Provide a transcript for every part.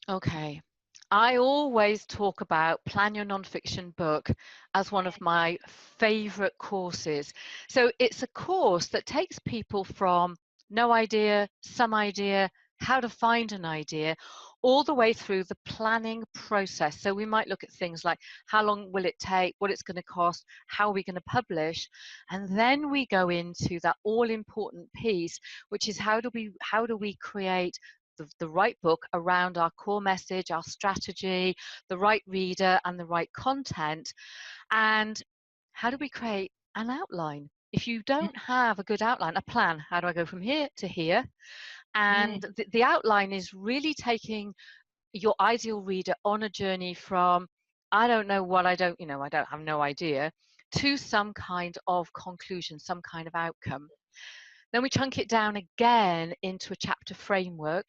Okay. I always talk about Plan Your Nonfiction Book as one of my favorite courses. So it's a course that takes people from no idea, some idea, how to find an idea, all the way through the planning process. So we might look at things like how long will it take, what it's going to cost, how are we going to publish, and then we go into that all important piece, which is how do we create the right book around our core message, our strategy, the right reader, and the right content. And how do we create an outline? If you don't have a good outline, a plan, how do I go from here to here? And the outline is really taking your ideal reader on a journey from, I don't know what I don't, I don't have no idea, to some kind of conclusion, some kind of outcome. Then we chunk it down again into a chapter framework.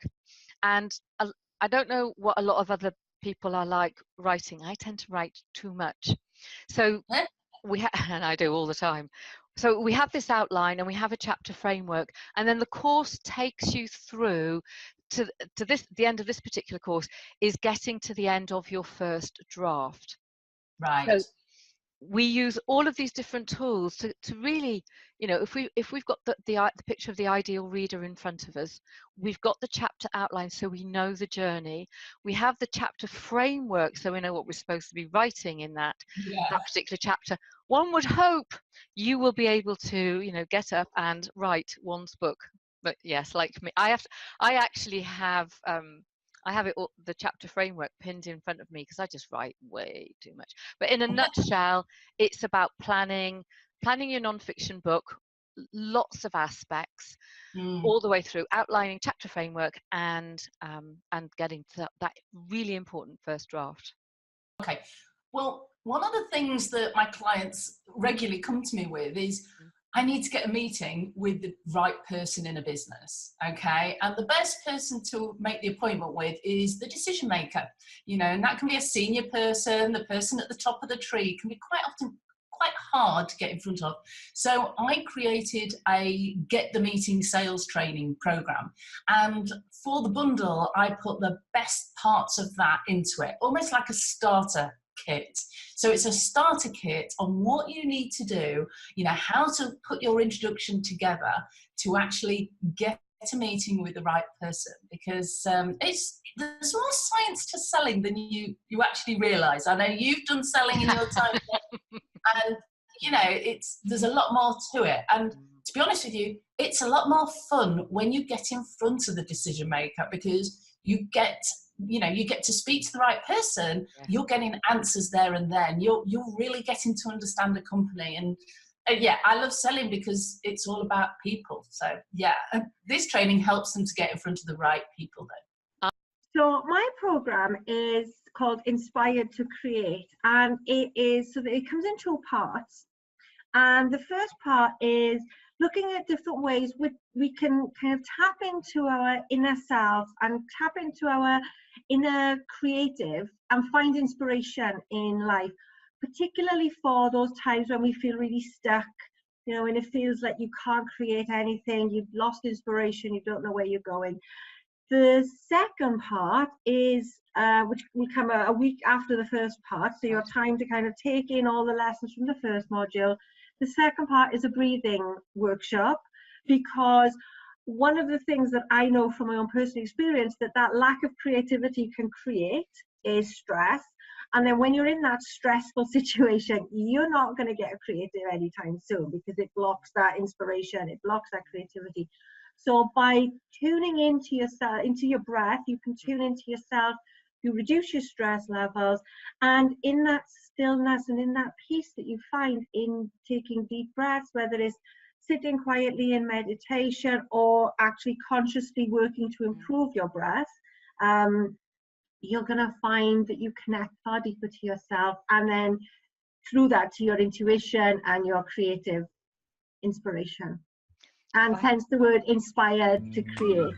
And I don't know what a lot of other people are like writing. I tend to write too much. So and I do all the time. So we have this outline and we have a chapter framework, and then the course takes you through to the end of this particular course is getting to the end of your first draft. Right. So we use all of these different tools to really, if we've got the picture of the ideal reader in front of us, we've got the chapter outline so we know the journey, we have the chapter framework so we know what we're supposed to be writing in that particular chapter. One would hope you will be able to, get up and write one's book. But yes, like me, I actually have I have the chapter framework pinned in front of me because I just write way too much. But in a nutshell, it's about planning your nonfiction book, lots of aspects, all the way through outlining chapter framework and getting to that really important first draft. Okay. Well, one of the things that my clients regularly come to me with is, I need to get a meeting with the right person in a business, okay? And the best person to make the appointment with is the decision maker, and that can be a senior person, the person at the top of the tree. Can be quite often quite hard to get in front of. So I created a Get the Meeting sales training program. And for the bundle, I put the best parts of that into it, almost like a starter kit. So it's a starter kit on what you need to do, how to put your introduction together to actually get a meeting with the right person, because there's more science to selling than you actually realize. I know you've done selling in your time and there's a lot more to it. And to be honest with you, it's a lot more fun when you get in front of the decision maker, because you get to speak to the right person. You're getting answers there and then. You're really getting to understand the company. And I love selling because it's all about people. So this training helps them to get in front of the right people then. So my program is called Inspired to Create, and it comes in two parts. And the first part is looking at different ways we can kind of tap into our inner self and tap into our inner creative and find inspiration in life, particularly for those times when we feel really stuck, when it feels like you can't create anything, you've lost inspiration, you don't know where you're going. The second part is which will come a week after the first part, so your time to kind of take in all the lessons from the first module. The second part is a breathing workshop, because one of the things that I know from my own personal experience that lack of creativity can create is stress. And then when you're in that stressful situation, you're not going to get creative anytime soon, because it blocks that inspiration, it blocks that creativity. So by tuning into yourself, into your breath, you can tune into yourself, you reduce your stress levels, and in that stillness and in that peace that you find in taking deep breaths, whether it's sitting quietly in meditation or actually consciously working to improve your breath, you're going to find that you connect far deeper to yourself, and then through that to your intuition and your creative inspiration. And hence the word inspired to create.